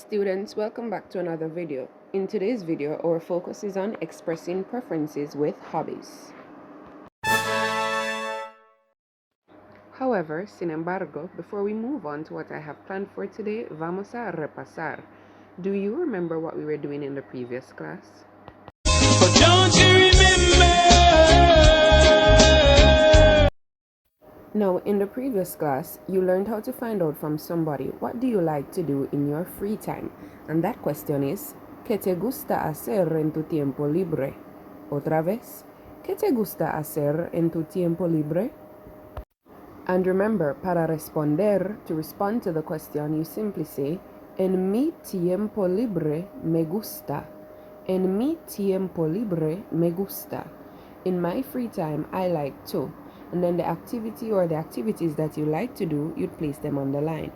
students, welcome back to another video. In today's video, our focus is on expressing preferences with hobbies. However, sin embargo, before we move on to what I have planned for today, vamos a repasar. Do you remember what we were doing in the previous class? But don't you remember? Now, in the previous class, you learned how to find out from somebody what do you like to do in your free time. And that question is, ¿Qué te gusta hacer en tu tiempo libre? Otra vez, ¿Qué te gusta hacer en tu tiempo libre? And remember, para responder, to respond to the question, you simply say, En mi tiempo libre me gusta. En mi tiempo libre me gusta. In my free time, I like to. And then the activity or the activities that you like to do, you'd place them on the line.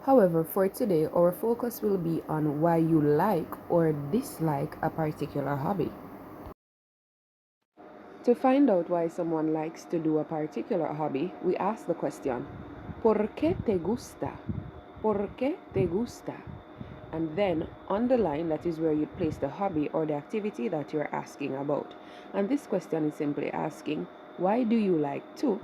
However, for today, our focus will be on why you like or dislike a particular hobby. To find out why someone likes to do a particular hobby, we ask the question, ¿Por qué te gusta? ¿Por qué te gusta? And then on the line, that is where you place the hobby or the activity that you're asking about. And this question is simply asking, why do you like to?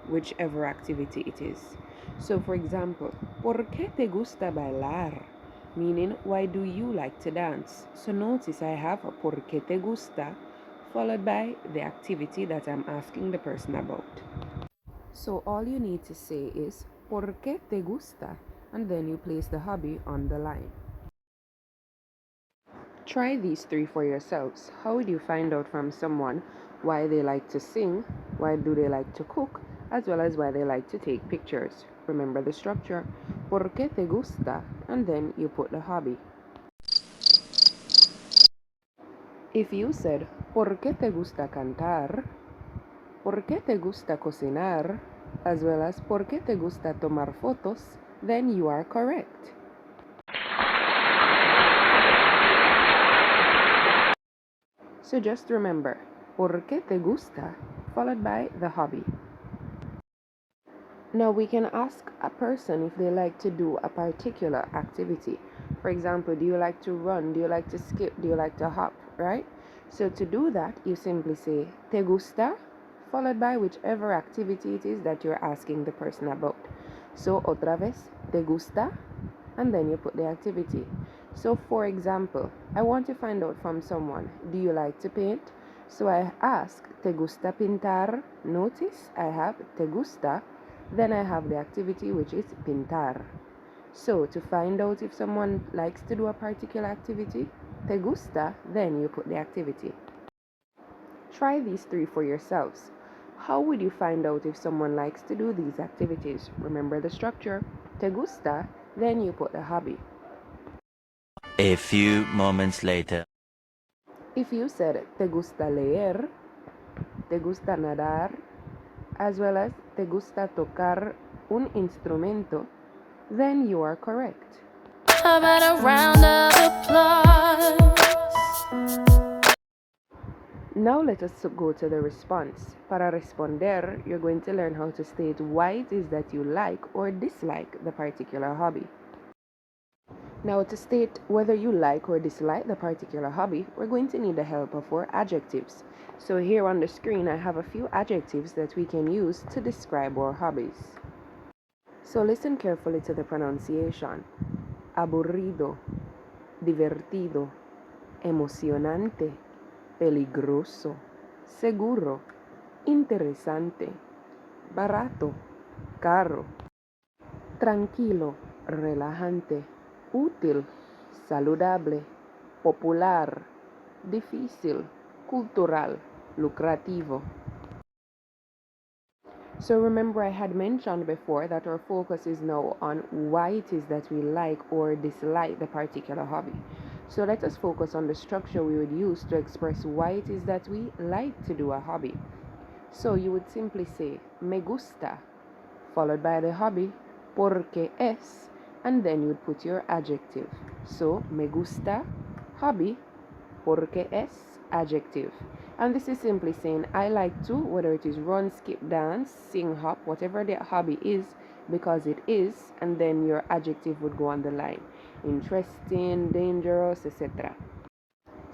Whichever activity it is. So for example, ¿Por qué te gusta bailar? Meaning, why do you like to dance? So notice I have a ¿Por qué te gusta? Followed by the activity that I'm asking the person about. So all you need to say is ¿Por qué te gusta? And then you place the hobby on the line. Try these three for yourselves. How would you find out from someone why they like to sing, why do they like to cook, as well as why they like to take pictures? Remember the structure. ¿Por qué te gusta? And then you put the hobby. If you said, ¿Por qué te gusta cantar? ¿Por qué te gusta cocinar? As well as ¿Por qué te gusta tomar fotos? Then you are correct. So just remember, ¿Por qué te gusta? Followed by the hobby. Now we can ask a person if they like to do a particular activity. For example, do you like to run? Do you like to skip? Do you like to hop? Right? So to do that, you simply say, ¿Te gusta? Followed by whichever activity it is that you're asking the person about. So otra vez, ¿te gusta? And then you put the activity. So for example, I want to find out from someone, do you like to paint? So I ask, ¿Te gusta pintar? Notice I have ¿te gusta? Then I have the activity, which is pintar. So to find out if someone likes to do a particular activity, ¿te gusta? Then you put the activity. Try these three for yourselves. How would you find out if someone likes to do these activities? Remember the structure. ¿Te gusta? Then you put the hobby. A few moments later. If you said ¿te gusta leer? ¿Te gusta nadar? As well as ¿te gusta tocar un instrumento? Then you are correct. How about a round of applause? Now let us go to the response. Para responder, you're going to learn how to state why it is that you like or dislike the particular hobby. Now to state whether you like or dislike the particular hobby, we're going to need the help of our adjectives. So here on the screen, I have a few adjectives that we can use to describe our hobbies. So listen carefully to the pronunciation. Aburrido, divertido, emocionante, peligroso, seguro, interesante, barato, caro, tranquilo, relajante, útil, saludable, popular, difícil, cultural, lucrativo. So remember, I had mentioned before that our focus is now on why it is that we like or dislike the particular hobby. So let us focus on the structure we would use to express why it is that we like to do a hobby. So you would simply say, me gusta, followed by the hobby, porque es, and then you'd put your adjective. So, me gusta, hobby, porque es, adjective. And this is simply saying I like to, whether it is run, skip, dance, sing, hop, whatever the hobby is, because it is, and then your adjective would go on the line. Interesting, dangerous, etc.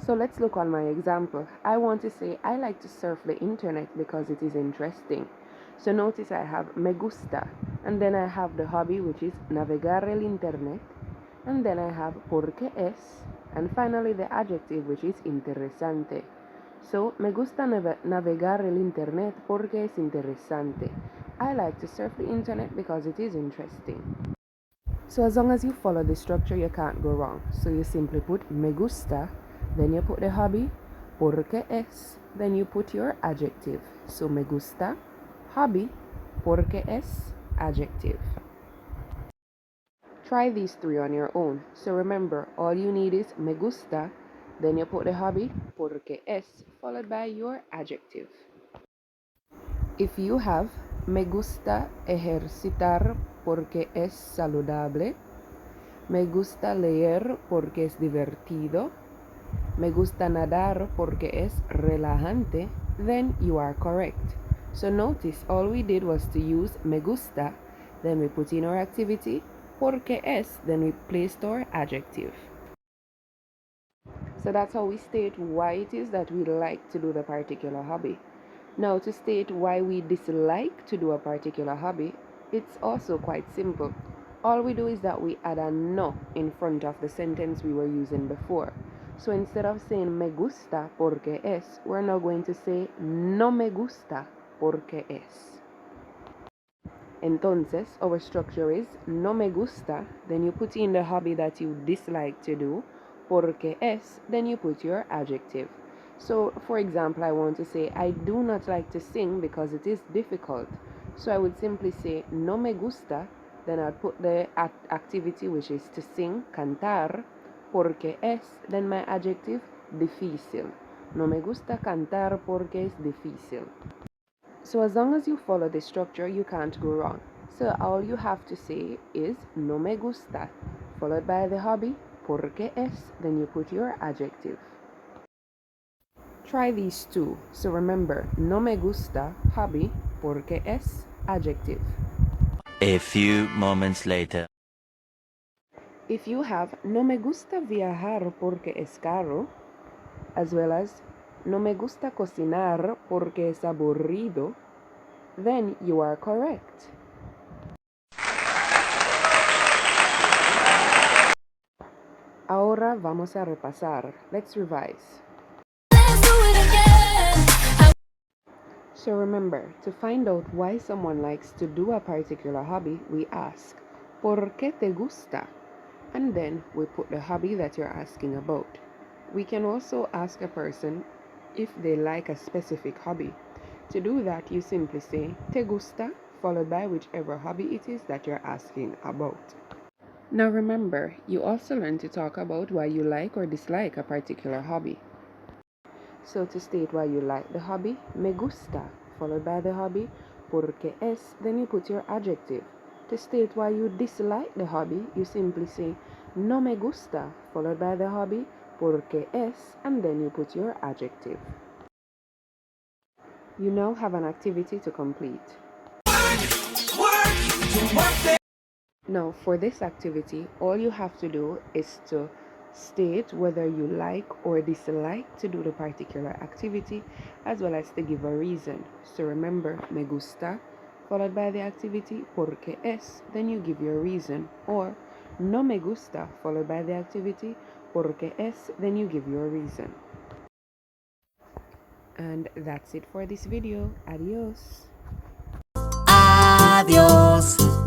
So let's look on my example. I want to say I like to surf the internet because it is interesting. So notice I have me gusta, and then I have the hobby, which is navegar el internet, and then I have porque es, and finally the adjective, which is interesante. So me gusta navegar el internet porque es interesante. I like to surf the internet because it is interesting. So as long as you follow the structure, you can't go wrong. So you simply put me gusta, then you put the hobby, porque es, then you put your adjective. So me gusta, hobby, porque es, adjective. Try these three on your own. So remember, all you need is me gusta, then you put the hobby, porque es, followed by your adjective. If you have me gusta ejercitar porque es saludable, me gusta leer porque es divertido, me gusta nadar porque es relajante, then you are correct. So notice all we did was to use me gusta, then we put in our activity, porque es, then we placed our adjective. So that's how we state why it is that we like to do the particular hobby. Now, to state why we dislike to do a particular hobby, it's also quite simple. All we do is that we add a no in front of the sentence we were using before. So instead of saying me gusta porque es, we're now going to say no me gusta porque es. Entonces, our structure is no me gusta, then you put in the hobby that you dislike to do, porque es, then you put your adjective. So, for example, I want to say I do not like to sing because it is difficult. So I would simply say no me gusta, then I'd put the activity, which is to sing, cantar, porque es, then my adjective, difícil. No me gusta cantar porque es difícil. So as long as you follow the structure, you can't go wrong. So all you have to say is no me gusta, followed by the hobby, porque es, then you put your adjective. Try these two. So remember, no me gusta, hobby, porque es, adjective. A few moments later. If you have no me gusta viajar porque es caro, as well as no me gusta cocinar porque es aburrido, then you are correct. Ahora vamos a repasar. Let's revise. Let's do it again. So remember, to find out why someone likes to do a particular hobby, we ask, ¿Por qué te gusta? And then we put the hobby that you're asking about. We can also ask a person if they like a specific hobby. To do that, you simply say, ¿Te gusta? Followed by whichever hobby it is that you're asking about. Now remember, you also learn to talk about why you like or dislike a particular hobby. So to state why you like the hobby, me gusta, followed by the hobby, porque es, then you put your adjective. To state why you dislike the hobby, you simply say no me gusta, followed by the hobby, porque es, and then you put your adjective. You now have an activity to complete. Now, for this activity, all you have to do is to state whether you like or dislike to do the particular activity, as well as to give a reason. So remember, me gusta, followed by the activity, porque es, then you give your reason. Or, no me gusta, followed by the activity, porque es, then you give your reason. And that's it for this video. Adios. Adiós.